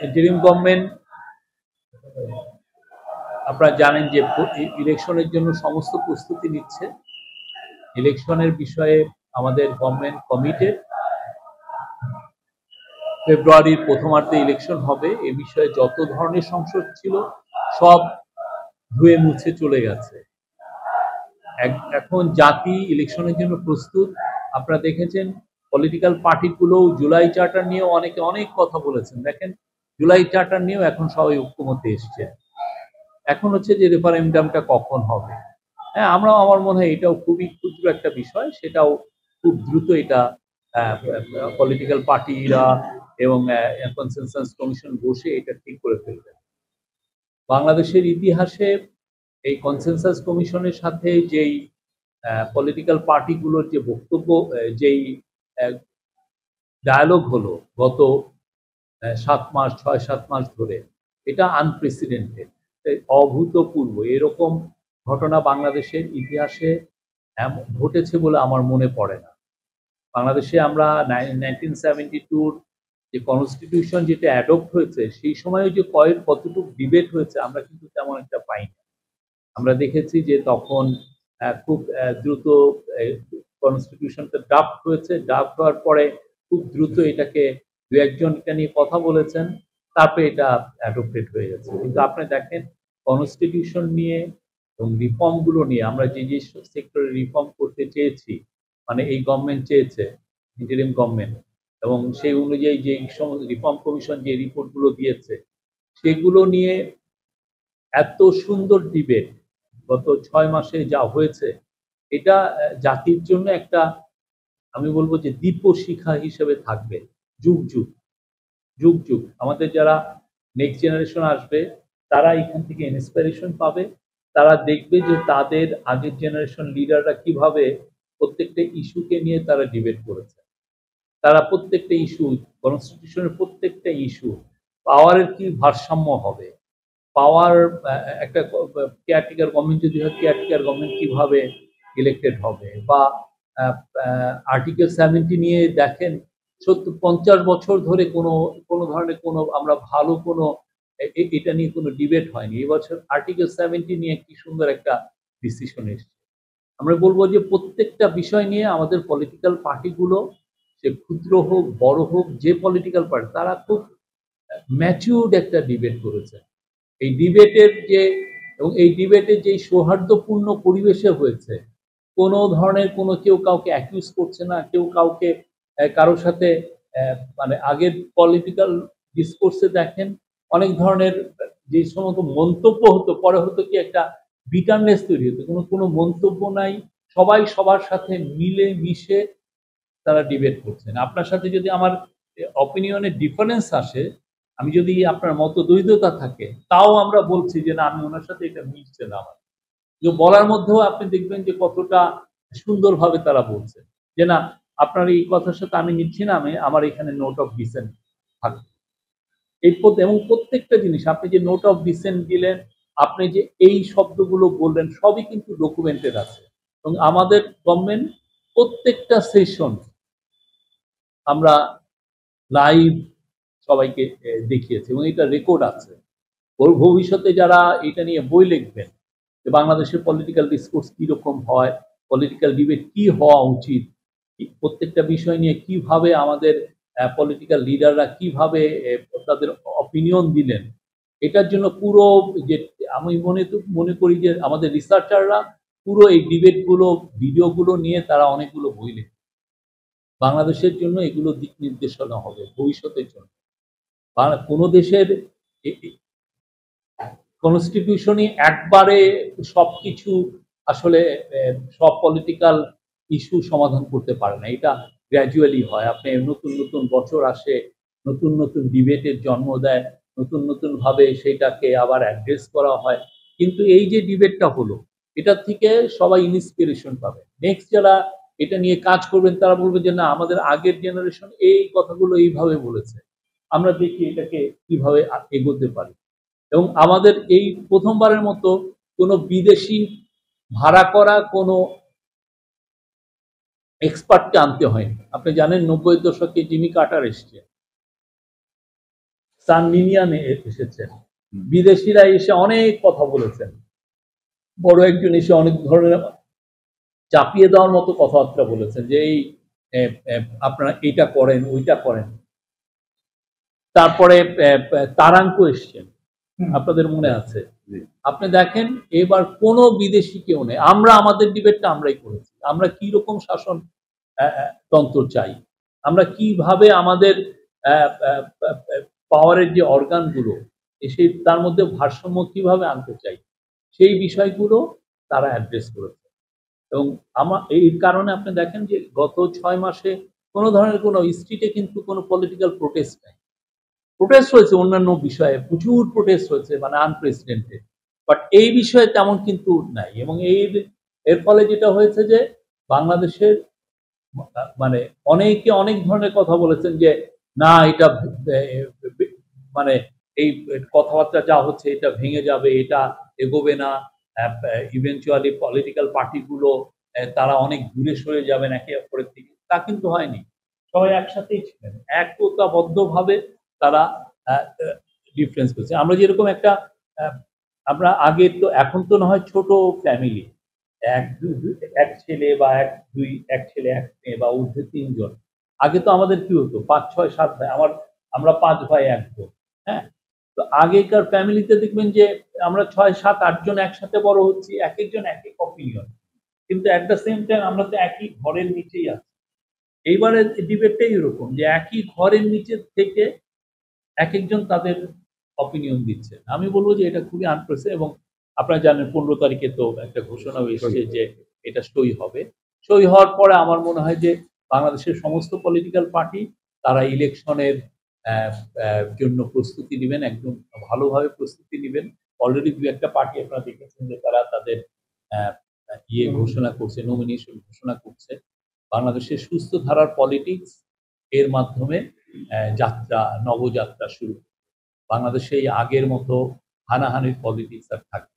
Interim government আপনারা জানেন যে ইলেকশনের জন্য সমস্ত প্রস্তুতি নিচ্ছে। ইলেকশনের বিষয়ে আমাদের গভর্নমেন্ট কমিটেড। ফেব্রুয়ারির প্রথমার্ধে ইলেকশন হবে, এ বিষয়ে যত ধরনের সংশয় ছিল সব ধুয়ে মুছে চলে গেছে। এখন জাতি ইলেকশনের জন্য প্রস্তুত। আপনারা দেখেছেন পলিটিক্যাল পার্টিগুলো জুলাই চার্টার নিয়েও অনেকে অনেক কথা বলেছেন। দেখেন জুলাই চার্টার নিয়েও এখন সবাই ঐক্যমত্যে এসছে। এখন হচ্ছে যে রেফারেন্ডামটা কখন হবে। হ্যাঁ, আমার মনে হয় এটাও খুবই ক্ষুদ্র একটা বিষয়, সেটাও খুব দ্রুত এটা পলিটিক্যাল পার্টিরা এবং কনসেনসাস কমিশন বসে এটা ঠিক করে ফেলবে। বাংলাদেশের ইতিহাসে এই কনসেনসাস কমিশনের সাথে যেই পলিটিক্যাল পার্টিগুলোর যে বক্তব্য, যেই ডায়ালগ হলো গত 6-7 মাস ধরে, এটা আনপ্রেসিডেন্টেড, অভূতপূর্ব। এরকম ঘটনা বাংলাদেশের ইতিহাসে ঘটেছে বলে আমার মনে পড়ে না। বাংলাদেশে আমরা 1972 যে কনস্টিটিউশন যেটা অ্যাডপ্ট হয়েছে, সেই সময় যে কতটুকু ডিবেট হয়েছে আমরা কিন্তু তেমন একটা পাইনি। আমরা দেখেছি যে তখন খুব দ্রুত কনস্টিটিউশনটা ড্রাফট হয়েছে, ড্রাফট হওয়ার পরে খুব দ্রুত এটাকে দু একজন এটা নিয়ে কথা বলেছেন, তারপরে এটা অ্যাডপ্টেড হয়ে গেছে। কিন্তু আপনি দেখেন কনস্টিটিউশন নিয়ে এবং রিফর্মগুলো নিয়ে আমরা যে যে সেক্টরে রিফর্ম করতে চেয়েছি, মানে এই গভর্নমেন্ট চেয়েছে, ইন্টারিম গভর্নমেন্ট, এবং সেই অনুযায়ী যে সমস্ত রিফর্ম কমিশন যে রিপোর্টগুলো দিয়েছে সেগুলো নিয়ে এত সুন্দর ডিবেট গত 6 মাসে যা হয়েছে, এটা জাতির জন্য একটা, আমি বলবো যে দীপশিখা হিসেবে থাকবে যুগ যুগ যুগ যুগ। আমাদের যারা নেক্সট জেনারেশন আসবে তারা এখান থেকে ইন্সপিরেশন পাবে। তারা দেখবে যে তাদের আগের জেনারেশন লিডাররা কিভাবে প্রত্যেকটা ইস্যুকে নিয়ে তারা ডিবেট করেছে। তারা প্রত্যেকটা ইস্যু, কনস্টিটিউশনের প্রত্যেকটা ইস্যু, পাওয়ারের কি ভারসাম্য হবে, পাওয়ার একটা কেয়ারটেকার গভর্নমেন্ট যদি হয়, কেয়ারটেকার গভর্নমেন্ট কিভাবে ইলেক্টেড হবে, বা আর্টিকেল 70 নিয়ে দেখেন 50 বছর ধরে কোনো ধরনের কোনো আমরা ভালো কোনো এটা নিয়ে কোনো ডিবেট হয়নি। এবছর আর্টিকেল 70 নিয়ে কি সুন্দর একটা ডিসিশন এসেছে। আমরা বলবো যে প্রত্যেকটা বিষয় নিয়ে আমাদের পলিটিক্যাল পার্টিগুলো, সে ক্ষুদ্র হোক বড় হোক, যে পলিটিক্যাল পার্টি, তারা খুব ম্যাচিউরড একটা ডিবেট করেছে। এই ডিবেটের যে, এবং এই ডিবেটের যে সৌহার্দ্যপূর্ণ পরিবেশে হয়েছে, কোনো ধরনের কোনো কেউ কাউকে অ্যাকিউজ করছে না, কেউ কাউকে কারোর সাথে মানে আগের পলিটিক্যাল ডিসকোর্সে দেখেন অনেক ধরনের যে সমস্ত মন্তব্য হতো, পরে হতো কি একটা বিটারনেস তৈরি হতো, কোনো মন্তব্য নাই, সবাই সবার সাথে মিলে মিশে তারা ডিবেট করছেন। আপনার সাথে যদি আমার অপিনিয়নের ডিফারেন্স আসে, আমি যদি আপনার মতদ্বৈধতা থাকে, তাও আমরা বলছি যে না, আমি ওনার সাথে এটা মিলছে না আমার। যে বলার মধ্যেও আপনি দেখবেন যে কতটা সুন্দরভাবে তারা বলছে যে না, আপনার এই কথার সাথে আমি নিচ্ছি না, আমি আমার এখানে নোট অফ ডিসেন্ট থাকবে। এবং প্রত্যেকটা জিনিস আপনি যে নোট অফ ডিসেন্ট দিলেন, আপনি যে এই শব্দগুলো বললেন, সবই কিন্তু ডকুমেন্টেড আছে। এবং আমাদের গভর্নমেন্ট প্রত্যেকটা সেশন আমরা লাইভ সবাইকে দেখিয়েছে এবং এটা রেকর্ড আছে। ভবিষ্যতে যারা এটা নিয়ে বই লিখবেন যে বাংলাদেশের পলিটিক্যাল ডিসকোর্স কিরকম হয়, পলিটিক্যাল ডিবেট কি হওয়া উচিত, প্রত্যেকটা বিষয় নিয়ে কিভাবে আমাদের পলিটিক্যাল লিডাররা কিভাবে তাদের অপিনিয়ন দিলেন, এটার জন্য পুরো যে আমি মনে করি যে আমাদের রিসার্চাররা পুরো এই ডিবেটগুলো, ভিডিওগুলো নিয়ে তারা অনেকগুলো বই লেখে। বাংলাদেশের জন্য এগুলো দিক নির্দেশনা হবে ভবিষ্যতের জন্য। কোনো দেশের কনস্টিটিউশনই একবারে সবকিছু আসলে সব পলিটিক্যাল ইস্যু সমাধান করতে পারে না, এটা গ্র্যাজুয়ালি হয়। আপনি নতুন নতুন বছর আসে, নতুন নতুন ডিবেটের জন্ম দেয়, নতুন নতুন ভাবে সেটাকে আবার অ্যাড্রেস করা হয়। কিন্তু এই যে ডিবেটটা হলো, এটার থেকে সবাই ইন্সপিরেশন পাবে। নেক্সট যারা এটা নিয়ে কাজ করবেন তারা বলবে যে না, আমাদের আগের জেনারেশন এই কথাগুলো এইভাবে বলেছে, আমরা দেখি এটাকে কিভাবে এগোতে পারি। এবং আমাদের এই প্রথমবারের মতো কোনো বিদেশি ভাড়া করা কোনো এক্সপার্টকে আনতে হয়নি। আপনি জানেন 90-এর দশকে জিমি কার্টার এসছে, সান মিনিয়ানে এসেছেন, বিদেশিরা এসে অনেক কথা বলেছেন, বড় একজন এসে অনেক ধরনের চাপিয়ে দেওয়ার মতো কথাবার্তা বলেছেন যে এই আপনারা এইটা করেন ওইটা করেন। তারপরে তারাঙ্ক এসছেন, আপনাদের মনে আছে? আপনি দেখেন এবার কোনো বিদেশি কেউ নেই, আমরা আমাদের ডিবেটটা আমরাই করেছি। আমরা কি রকম শাসন তন্ত্র চাই, আমরা কিভাবে আমাদের পাওয়ারের যে অর্গানগুলো এসে তার মধ্যে ভারসাম্য কিভাবে আনতে চাই, সেই বিষয়গুলো তারা অ্যাড্রেস করেছে। এবং এই কারণে আপনি দেখেন যে গত 6 মাসে কোনো ধরনের কোনো স্ট্রিটে কিন্তু কোনো পলিটিক্যাল প্রোটেস্ট নাই। প্রোটেস্ট হয়েছে অন্যান্য বিষয়ে, প্রচুর প্রোটেস্ট হয়েছে, মানে আনপ্রেসিডেন্টেড, বাট এই বিষয়ে তেমন কিন্তু নাই। এবং এর ফলে যেটা হয়েছে যে বাংলাদেশের মানে অনেকে অনেক ধরনের কথা বলেছেন যে না এটা মানে এই কথাবার্তা যা হচ্ছে এটা ভেঙে যাবে, এটা এগোবে না, ইভেনচুয়ালি পলিটিক্যাল পার্টিগুলো তারা অনেক দূরে সরে যাবেন একে অপরের থেকে। তা কিন্তু হয়নি, সবাই একসাথেই ছিলেন, একতাবদ্ধভাবে তারা ডিফারেন্স করছে। আমরা যেরকম একটা আমরা আগে তো, এখন তো না হয় ছোট ফ্যামিলি, এক ছেলে বা এক ছেলে এক মেয়ে বা ঊর্ধ্বে 3 জন। আগে তো আমাদের কি হতো 5, 6, 7 ভাই, আমরা 5 ভাই 1 বোন। হ্যাঁ, তো আগেকার ফ্যামিলিতে দেখবেন যে আমরা 6, 7, 8 জন একসাথে বড় হচ্ছি, এক একজন এক এক অপিনিয়ন, কিন্তু অ্যাট দ্য সেম টাইম আমরা তো একই ঘরের নিচেই আছি। এইবারের ডিবেটটাই এরকম যে একই ঘরের নিচে থেকে এক একজন তাদের অপিনিয়ন দিচ্ছে। আমি বলবো যে এটা খুবই আনপ্রেসিডেন্টেড। এবং আপনারা জানেন 15 তারিখে তো একটা ঘোষণাও এসেছে যে এটা সই হবে। সই হওয়ার পরে আমার মনে হয় যে বাংলাদেশের সমস্ত পলিটিক্যাল পার্টি তারা ইলেকশনের জন্য প্রস্তুতি নেবেন, একদম ভালোভাবে প্রস্তুতি নেবেন। অলরেডি 2-1টা পার্টি আপনারা দেখেছেন যে তারা তাদের ঘোষণা করছে, নমিনেশন ঘোষণা করছে। বাংলাদেশের সুস্থ ধারার পলিটিক্স এর মাধ্যমে নবযাত্রা শুরু। বাংলাদেশে আগের মতো হানাহানির পলিটিক্স আর থাকবে